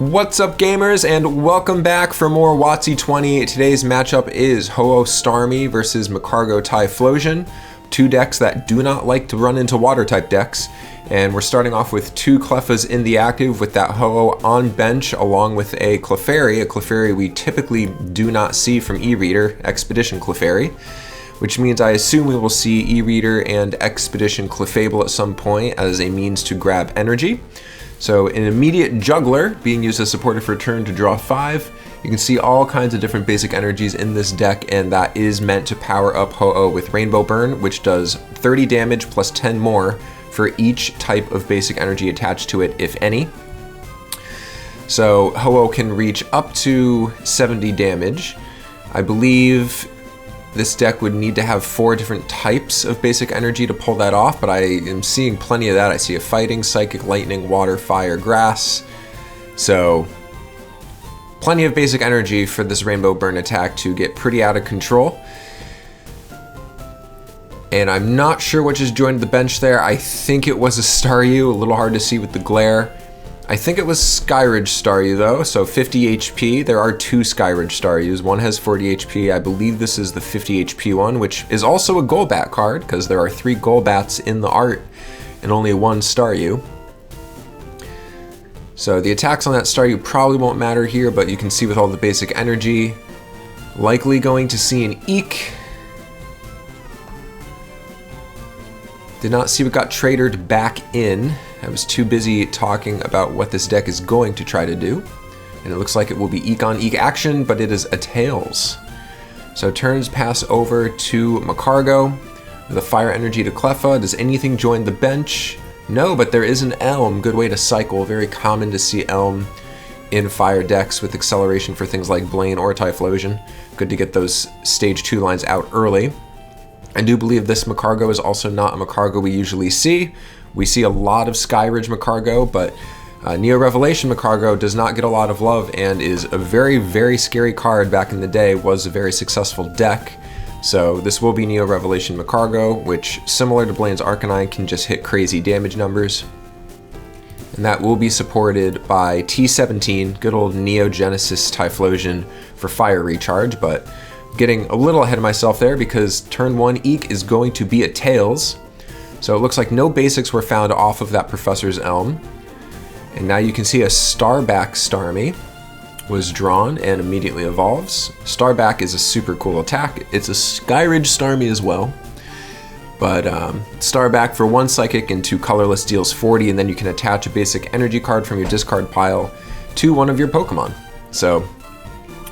What's up, gamers, and welcome back for more WotC-20. Today's matchup is Ho-Oh Starmie versus Magcargo Typhlosion, two decks that do not like to run into water-type decks. And we're starting off with two Cleffas in the active with that Ho-Oh on bench along with a Clefairy we typically do not see from E-Reader, Expedition Clefairy, which means I assume we will see E-Reader and Expedition Clefable at some point as a means to grab energy. So an immediate juggler being used as supported for a turn to draw 5. You can see all kinds of different basic energies in this deck, and that is meant to power up Ho-Oh with Rainbow Burn, which does 30 damage plus 10 more for each type of basic energy attached to it, if any. So Ho-Oh can reach up to 70 damage. I believe this deck would need to have 4 different types of basic energy to pull that off, but I am seeing plenty of that. I see a fighting, psychic, lightning, water, fire, grass. So plenty of basic energy for this Rainbow Burn attack to get pretty out of control. And I'm not sure what just joined the bench there. I think it was a Staryu, a little hard to see with the glare. I think it was Skyridge Staryu though, so 50 HP. There are two Skyridge Staryus. One has 40 HP. I believe this is the 50 HP one, which is also a Golbat card because there are 3 Golbats in the art and only 1 Staryu. So the attacks on that Staryu probably won't matter here, but you can see with all the basic energy, likely going to see an Eek. Did not see what got tradered back in. I was too busy talking about what this deck is going to try to do. And it looks like it will be Eek on Eek action, but it is a Tails. So turns pass over to Magcargo with a fire energy to Cleffa. Does anything join the bench? No, but there is an Elm. Good way to cycle. Very common to see Elm in fire decks with acceleration for things like Blaine or Typhlosion. Good to get those stage 2 lines out early. I do believe this Magcargo is also not a Magcargo we usually see. We see a lot of Skyridge Magcargo, but Neo Revelation Magcargo does not get a lot of love and is a very, very scary card back in the day, was a very successful deck. So this will be Neo Revelation Magcargo, which, similar to Blaine's Arcanine, can just hit crazy damage numbers. And that will be supported by T17, good old Neo Genesis Typhlosion for fire recharge, but getting a little ahead of myself there because turn 1 Eek is going to be a Tails. So it looks like no basics were found off of that Professor's Elm. And now you can see a Starback Starmie was drawn and immediately evolves. Starback is a super cool attack. It's a Skyridge Starmie as well. But Starback for 1 psychic and 2 colorless deals 40, and then you can attach a basic energy card from your discard pile to one of your Pokemon. So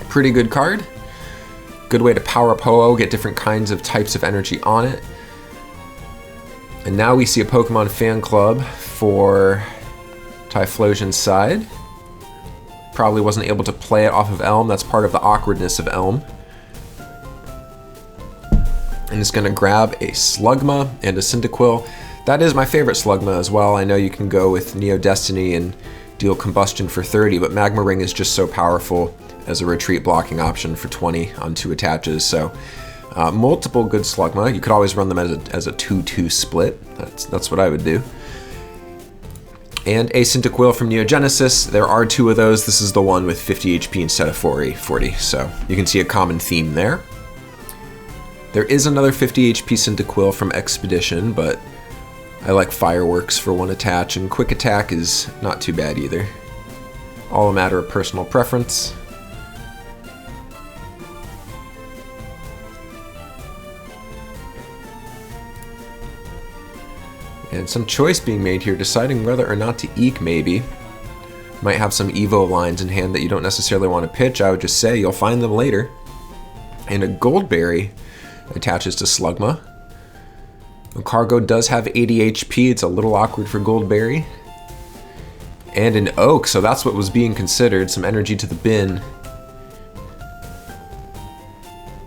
pretty good card. Good way to power up Ho-Oh, get different kinds of types of energy on it. And now we see a Pokemon fan club for Typhlosion's side. Probably wasn't able to play it off of Elm. That's part of the awkwardness of Elm. And it's going to grab a Slugma and a Cyndaquil. That is my favorite Slugma as well. I know you can go with Neo Destiny and deal Combustion for 30, but Magma Ring is just so powerful as a retreat blocking option for 20 on 2 attaches. So multiple good Slugma. You could always run them as a 2-2 split. That's what I would do. And a Cyndaquil from Neo Genesis. There are 2 of those. This is the one with 50 HP instead of 40. So you can see a common theme there. There is another 50 HP Cyndaquil from Expedition, but I like Fireworks for 1 attach, and Quick Attack is not too bad either. All a matter of personal preference. And some choice being made here, deciding whether or not to Eek maybe. Might have some Evo lines in hand that you don't necessarily want to pitch. I would just say you'll find them later. And a Goldberry attaches to Slugma. Magcargo does have 80 HP. It's a little awkward for Goldberry. And an Oak, so that's what was being considered. Some energy to the bin.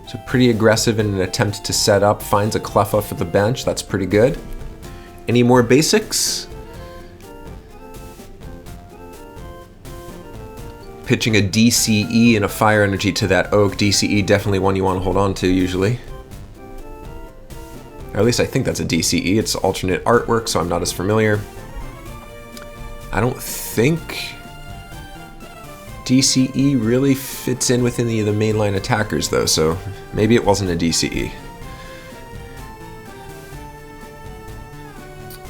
So pretty aggressive in an attempt to set up. Finds a Cleffa for the bench. That's pretty good. Any more basics? Pitching a DCE and a fire energy to that Oak. DCE definitely one you want to hold on to usually. Or at least I think that's a DCE. It's alternate artwork, so I'm not as familiar. I don't think DCE really fits in with any of the mainline attackers though, so maybe it wasn't a DCE.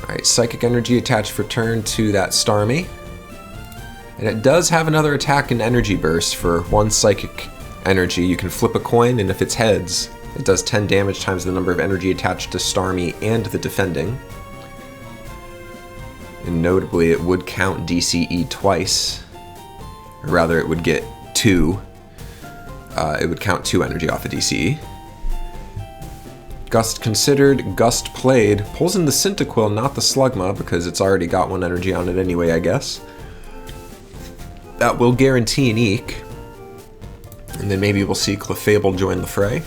Alright, Psychic Energy attached for turn to that Starmie. And it does have another attack and energy burst for 1 Psychic Energy. You can flip a coin, and if it's heads, it does 10 damage times the number of energy attached to Starmie and the defending. And notably, it would count DCE twice. Or rather, it would get 2. It would count 2 energy off of DCE. Gust considered, Gust played. Pulls in the Cyndaquil, not the Slugma, because it's already got 1 energy on it anyway, I guess. That will guarantee an Eek. And then maybe we'll see Clefable join the fray.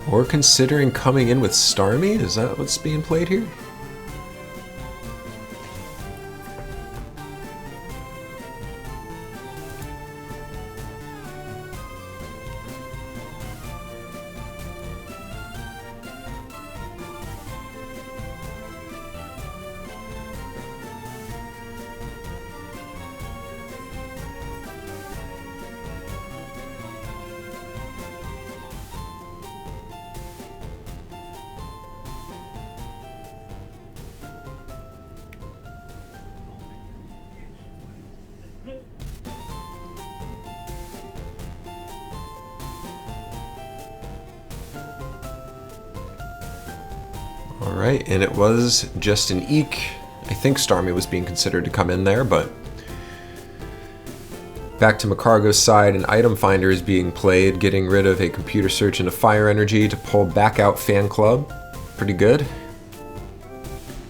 Or considering coming in with Starmie? Is that what's being played here? Alright, and it was just an Eek. I think Starmie was being considered to come in there, but back to Macargo's side, an item finder is being played, getting rid of a computer search into fire energy to pull back out Fan Club. Pretty good.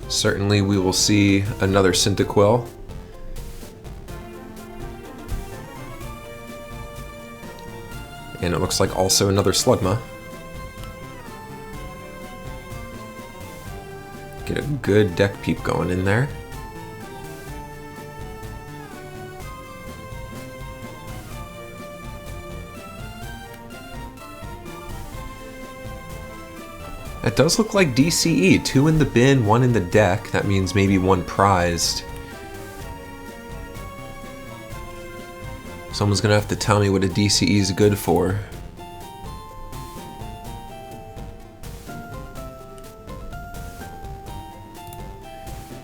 Certainly we will see another Cyndaquil. And it looks like also another Slugma. Get a good deck peep going in there. It does look like DCE. 2 in the bin, 1 in the deck. That means maybe 1 prized. Someone's gonna have to tell me what a DCE is good for.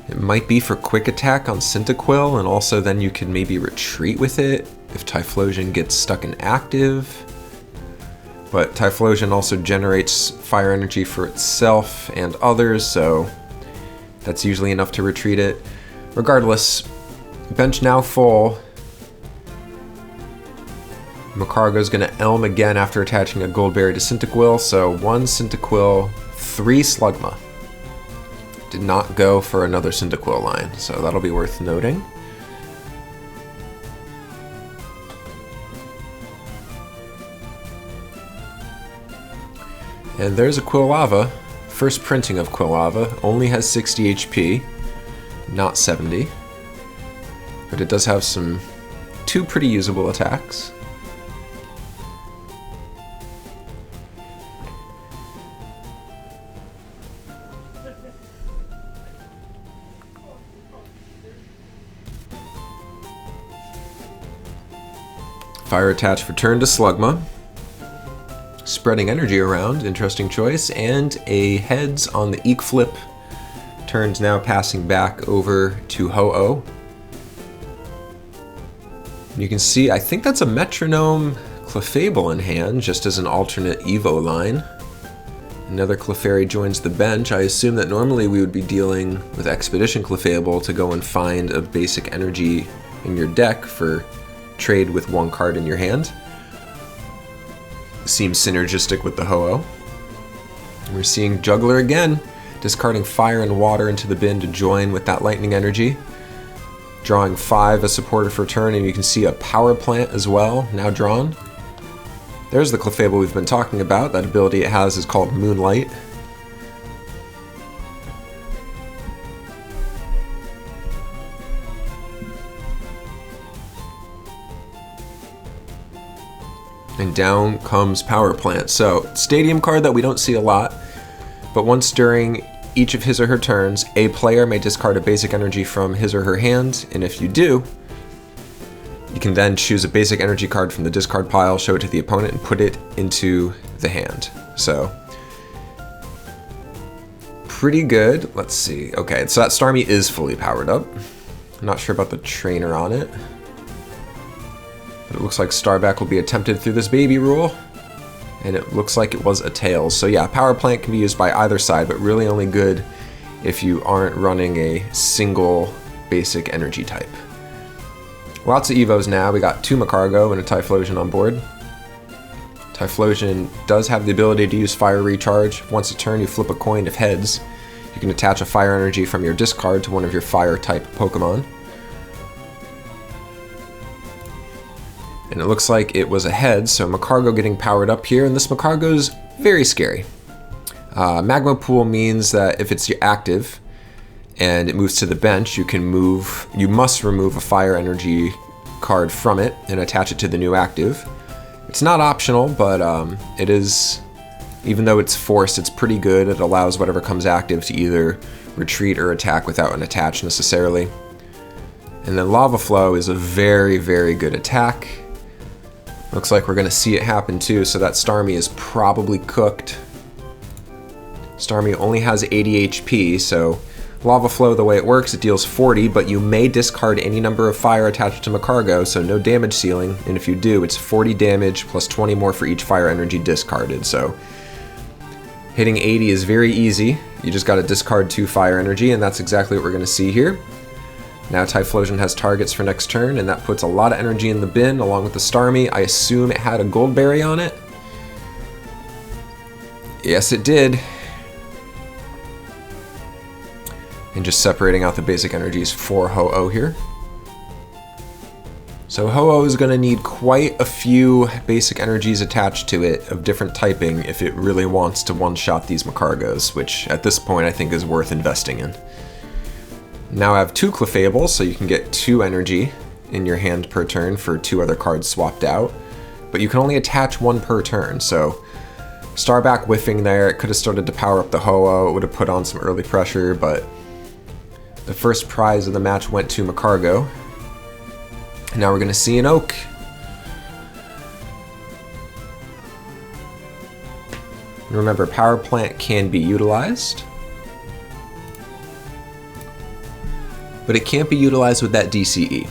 It might be for quick attack on Cyndaquil, and also then you can maybe retreat with it if Typhlosion gets stuck in active. But Typhlosion also generates fire energy for itself and others, so that's usually enough to retreat it. Regardless, bench now full. Macargo's gonna Elm again after attaching a Goldberry to Cyndaquil, so 1 Cyndaquil, 3 Slugma. Did not go for another Cyndaquil line, so that'll be worth noting. And there's a Quilava. First printing of Quilava. Only has 60 HP, not 70. But it does have 2 pretty usable attacks. Fire attach for turn to Slugma. Spreading energy around, interesting choice, and a heads on the Eek flip. Turns now passing back over to Ho-Oh. You can see, I think that's a Metronome Clefable in hand, just as an alternate Evo line. Another Clefairy joins the bench. I assume that normally we would be dealing with Expedition Clefable to go and find a basic energy in your deck for trade with 1 card in your hand. Seems synergistic with the Ho-Oh. We're seeing Juggler again, discarding fire and water into the bin to join with that lightning energy. Drawing 5 as supported for turn, and you can see a Power Plant as well, now drawn. There's the Clefable we've been talking about. That ability it has is called Moonlight. And down comes Power Plant. So, Stadium card that we don't see a lot. but once during each of his or her turns, a player may discard a basic energy from his or her hand, and if you do, you can then choose a basic energy card from the discard pile, show it to the opponent, and put it into the hand. So, pretty good. Let's see. Okay, so that Starmie is fully powered up. I'm not sure about the trainer on it, but it looks like Starback will be attempted through this baby rule, and it looks like it was a Tails. So yeah, Power Plant can be used by either side, but really only good if you aren't running a single basic energy type. Lots of Evos now. We got 2 Magcargo and a Typhlosion on board. Typhlosion does have the ability to use Fire Recharge. Once a turn, you flip a coin. If heads, you can attach a Fire Energy from your discard to one of your Fire-type Pokemon. And it looks like it was a head, so Magcargo getting powered up here, and this Magcargo's very scary. Magma Pool means that if it's active, and it moves to the bench, you must remove a Fire Energy card from it and attach it to the new active. It's not optional, but it is, even though it's forced, it's pretty good. It allows whatever comes active to either retreat or attack without an attach necessarily. And then Lava Flow is a very, very good attack. Looks like we're gonna see it happen too, so that Starmie is probably cooked. Starmie only has 80 HP, so Lava Flow, the way it works, it deals 40, but you may discard any number of fire attached to Magcargo, so no damage ceiling, and if you do, it's 40 damage plus 20 more for each fire energy discarded, so hitting 80 is very easy. You just gotta discard 2 fire energy, and that's exactly what we're gonna see here. Now Typhlosion has targets for next turn, and that puts a lot of energy in the bin, along with the Starmie. I assume it had a Gold Berry on it. Yes, it did. And just separating out the basic energies for Ho-Oh here. So Ho-Oh is going to need quite a few basic energies attached to it of different typing if it really wants to one-shot these Magcargos, which at this point I think is worth investing in. Now I have 2 Clefables, so you can get 2 energy in your hand per turn for 2 other cards swapped out, but you can only attach 1 per turn, so Starback whiffing there, it could have started to power up the Ho-Oh, it would have put on some early pressure, but the first prize of the match went to Magcargo. And now we're going to see an Oak. Remember, Power Plant can be utilized, but it can't be utilized with that DCE.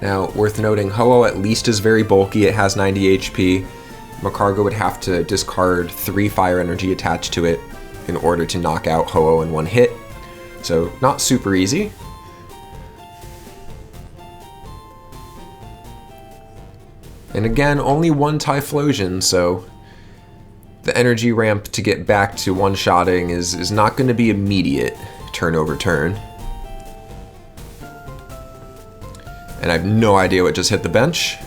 Now, worth noting, Ho-Oh at least is very bulky. It has 90 HP. Magcargo would have to discard 3 fire energy attached to it in order to knock out Ho-Oh in 1 hit. So, not super easy. And again, only 1 Typhlosion, so the energy ramp to get back to one-shotting is not going to be immediate turn over turn. And I have no idea what just hit the bench,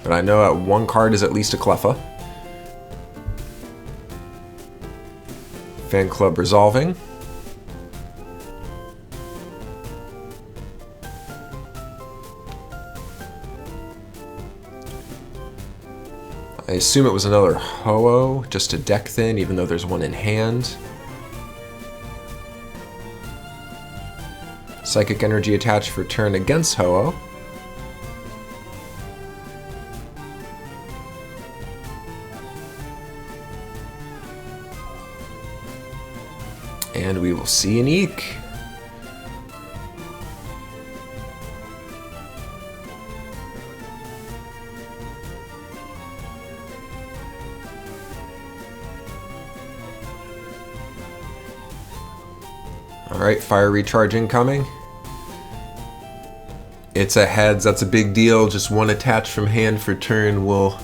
but I know that 1 card is at least a Cleffa. Fan Club resolving. I assume it was another Ho-Oh, just to deck thin, even though there's 1 in hand. Psychic Energy attached for turn against Ho-Oh. And we will see an Eek. Alright, Fire Recharge incoming. It's a heads, that's a big deal. Just 1 attached from hand for turn will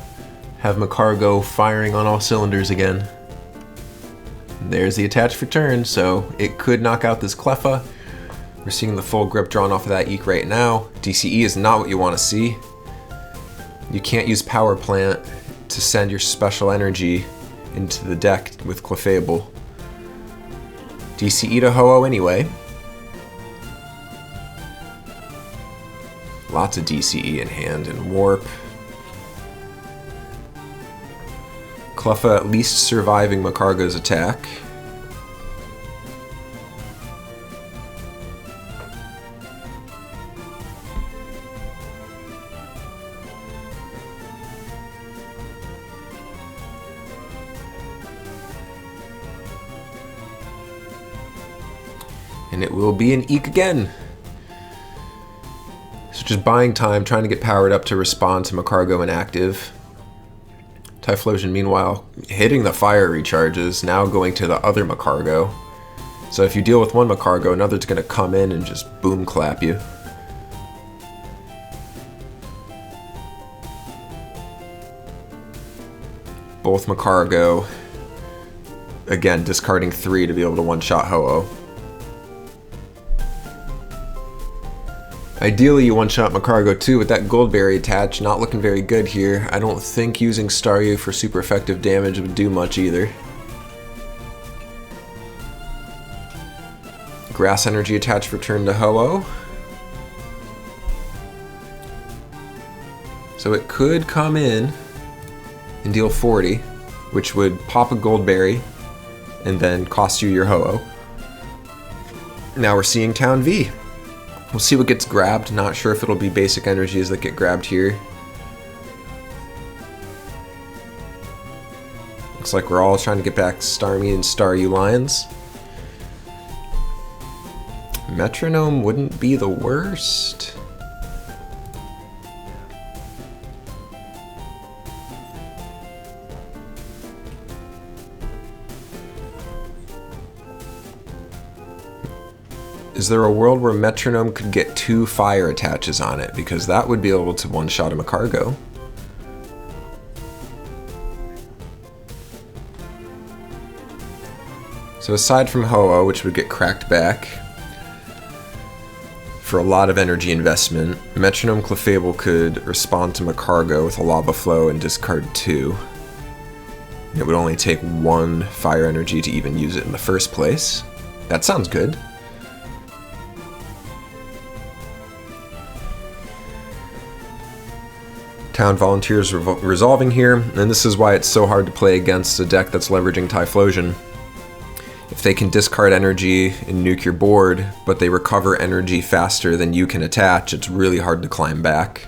have Magcargo firing on all cylinders again. There's the attach for turn, so it could knock out this Cleffa. We're seeing the full grip drawn off of that Eek right now. DCE is not what you want to see. You can't use Power Plant to send your special energy into the deck with Clefable. DCE to Ho-Oh anyway. Lots of DCE in hand and Warp. Cleffa at least surviving Makargo's attack. And it will be an Eek again. So just buying time, trying to get powered up to respond to Makargo inactive. Typhlosion, meanwhile, hitting the fire recharges, now going to the other Makargo. So if you deal with one Makargo, another's going to come in and just boom clap you. Both Makargo, again, discarding 3 to be able to one-shot Ho-Oh. Ideally, you one-shot Makargo too with that Goldberry attach. Not looking very good here. I don't think using Staryu for super effective damage would do much either. Grass Energy attach for turn to Ho-Oh. So it could come in and deal 40, which would pop a Goldberry and then cost you your Ho-Oh. Now we're seeing Town V. We'll see what gets grabbed. Not sure if it'll be basic energies that get grabbed here. Looks like we're all trying to get back Starmie and Staryu Lions. Metronome wouldn't be the worst. Is there a world where Metronome could get 2 fire attaches on it? Because that would be able to one-shot a Makargo. So aside from Ho-Oh, which would get cracked back for a lot of energy investment, Metronome Clefable could respond to Makargo with a Lava Flow and discard 2. It would only take 1 fire energy to even use it in the first place. That sounds good. Town Volunteers resolving here, and this is why it's so hard to play against a deck that's leveraging Typhlosion. If they can discard energy and nuke your board, but they recover energy faster than you can attach, it's really hard to climb back.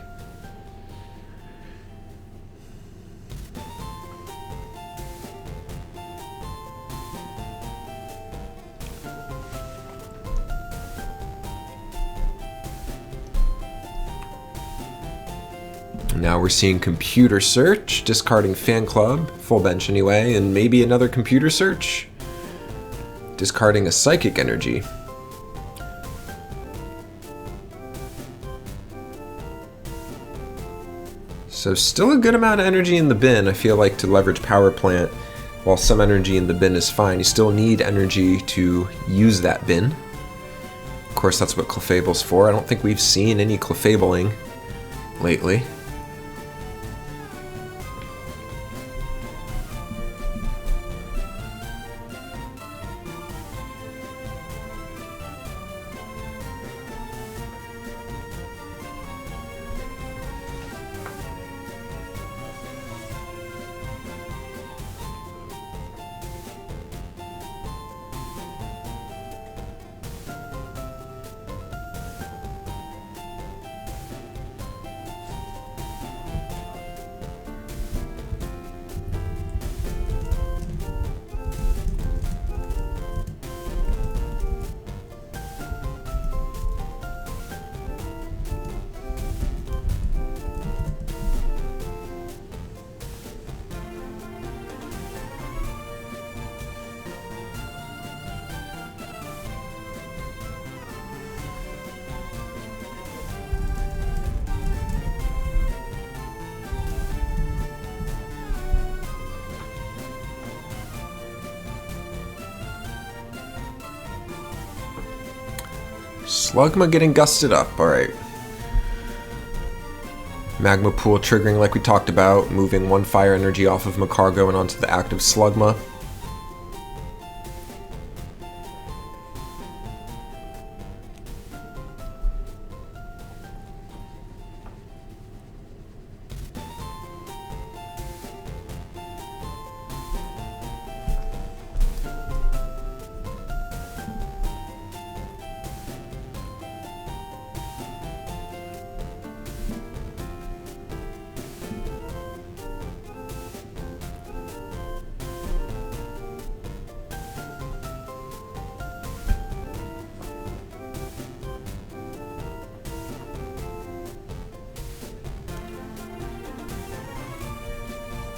Now we're seeing Computer Search, discarding Fan Club, full bench anyway, and maybe another Computer Search, discarding a Psychic Energy. So still a good amount of energy in the bin, I feel like, to leverage Power Plant. While some energy in the bin is fine, you still need energy to use that bin. Of course, that's what Clefable's for. I don't think we've seen any Clefabling lately. Slugma getting gusted up, alright. Magma Pool triggering like we talked about, moving 1 fire energy off of Makargo and onto the active Slugma.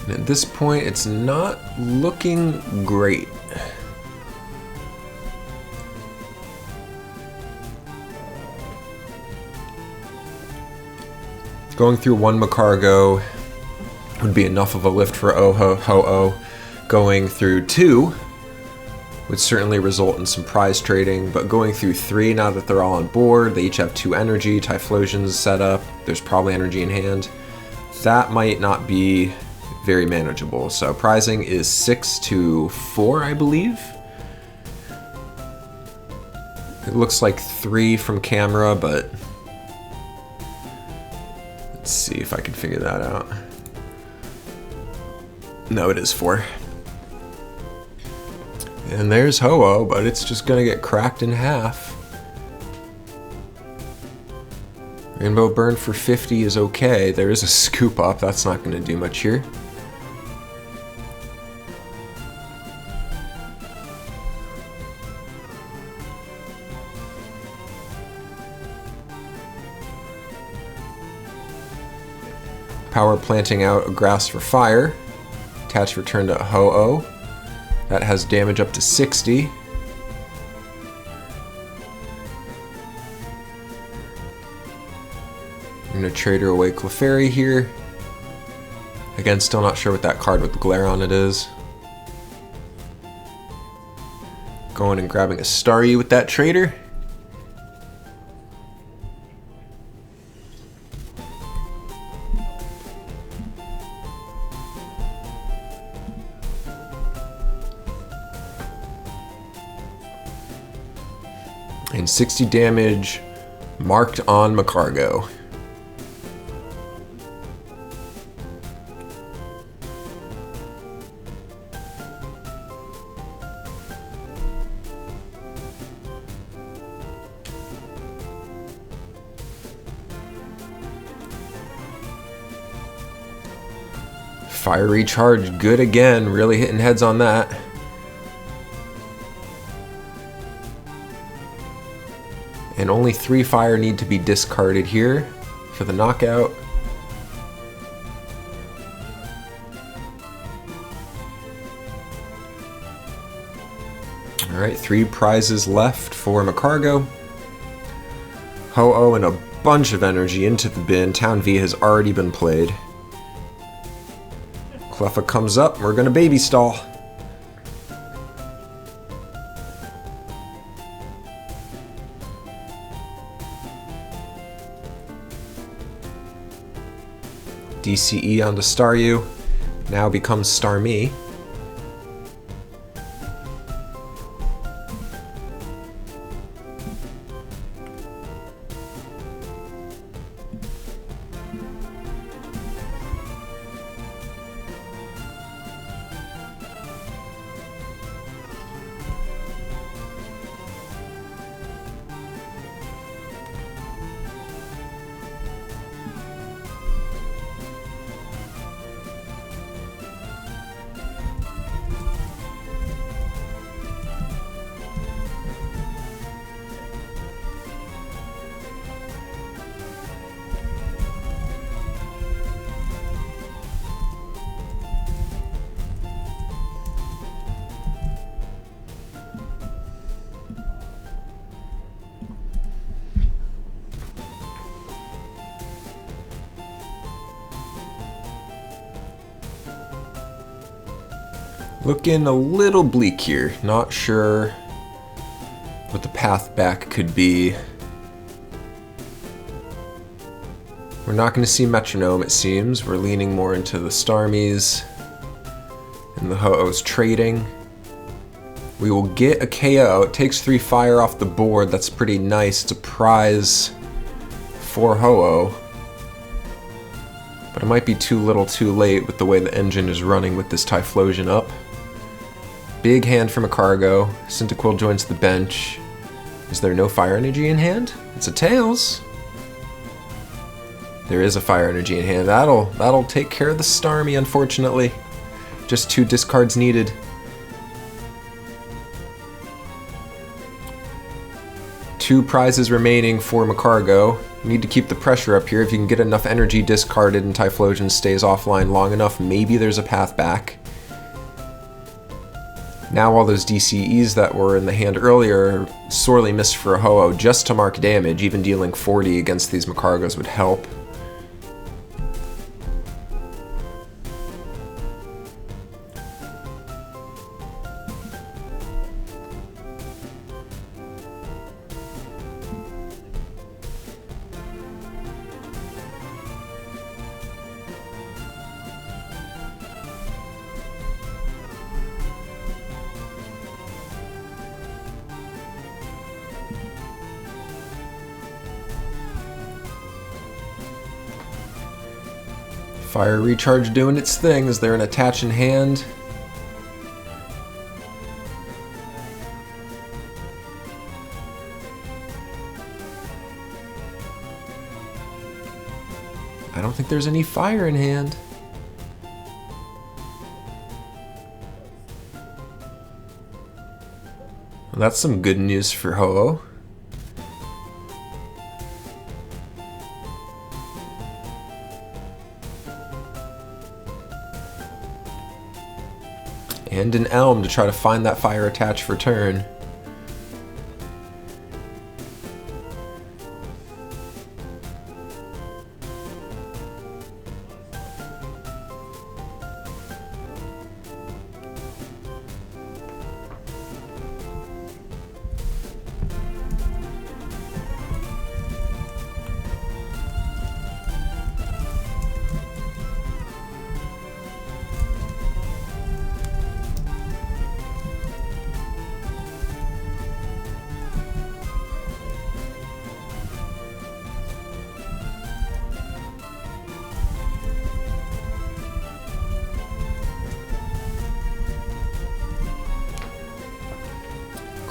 And at this point, it's not looking great. Going through one Macargo would be enough of a lift for Ho-Oh. Going through two would certainly result in some prize trading, but going through three, now that they're all on board, they each have 2 energy, Typhlosion's set up, there's probably energy in hand, that might not be very manageable. So prizing is 6-4, I believe. It looks like 3 from camera, but let's see if I can figure that out. No, it is 4. And there's Ho-Oh, but it's just gonna get cracked in half. Rainbow Burn for 50 is okay. There is a scoop up, that's not gonna do much here. Power planting out a grass for fire. Attach return to Ho-Oh. That has damage up to 60. I'm gonna trade her away Clefairy here. Again, still not sure what that card with the glare on it is. Going and grabbing a Staryu with that trader. And 60 damage marked on Macargo. Fire recharge, good again, really hitting heads on that. And only 3 fire need to be discarded here for the knockout. Alright, 3 prizes left for Macargo. Ho-Oh and a bunch of energy into the bin. Town V has already been played. Cleffa comes up, we're gonna baby stall. DCE onto Staryu, now becomes Starmie. Looking a little bleak here. Not sure what the path back could be. We're not going to see Metronome, it seems. We're leaning more into the Starmies and the Ho-Oh's trading. We will get a KO. It takes 3 fire off the board. That's pretty nice. It's a prize for Ho-Oh. But it might be too little too late with the way the engine is running with this Typhlosion up. Big hand from Macargo. Cyndaquil joins the bench. Is there no fire energy in hand? It's a Tails. There is a fire energy in hand. That'll take care of the Starmie, unfortunately. Just 2 discards needed. 2 prizes remaining for Macargo. You need to keep the pressure up here. If you can get enough energy discarded and Typhlosion stays offline long enough, maybe there's a path back. Now all those DCEs that were in the hand earlier are sorely missed for a Ho-Oh just to mark damage. Even dealing 40 against these Macargos would help. Fire Recharge doing its thing. Is there an attach in hand? I don't think there's any fire in hand. Well, that's some good news for Ho-Oh. And an Elm to try to find that fire attach for turn.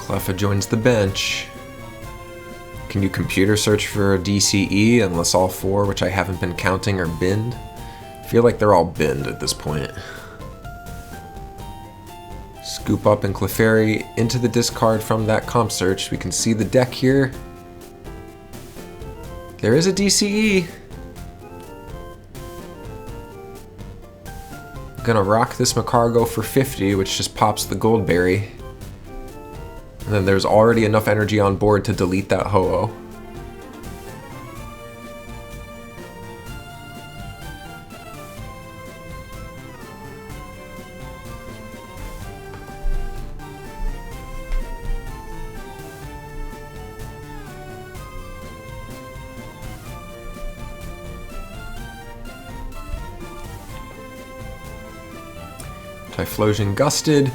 Cleffa joins the bench. Can you computer search for a DCE unless all 4, which I haven't been counting, are binned? I feel like they're all binned at this point. Scoop up and Clefairy into the discard from that comp search. We can see the deck here. There is a DCE. I'm gonna rock this Macargo for 50, which just pops the Goldberry. And then there's already enough energy on board to delete that Ho-Oh. Typhlosion gusted.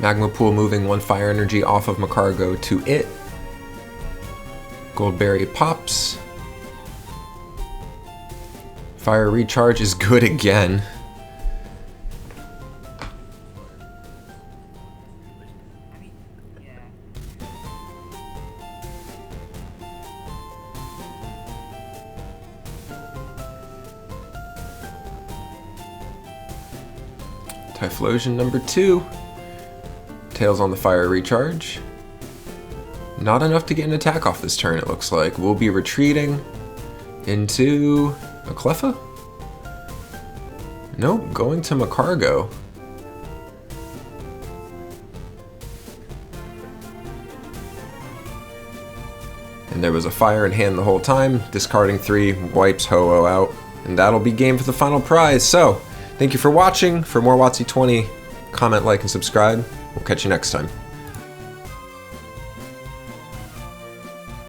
Magma Pool moving 1 fire energy off of Macargo to it. Goldberry pops. Fire Recharge is good again. Typhlosion number 2. Tails on the Fire Recharge. Not enough to get an attack off this turn, it looks like. We'll be retreating into a Cleffa? Nope, going to Macargo. And there was a fire in hand the whole time. Discarding 3 wipes Ho-Oh out. And that'll be game for the final prize. So, thank you for watching. For more WotC-20, comment, like, and subscribe. We'll catch you next time.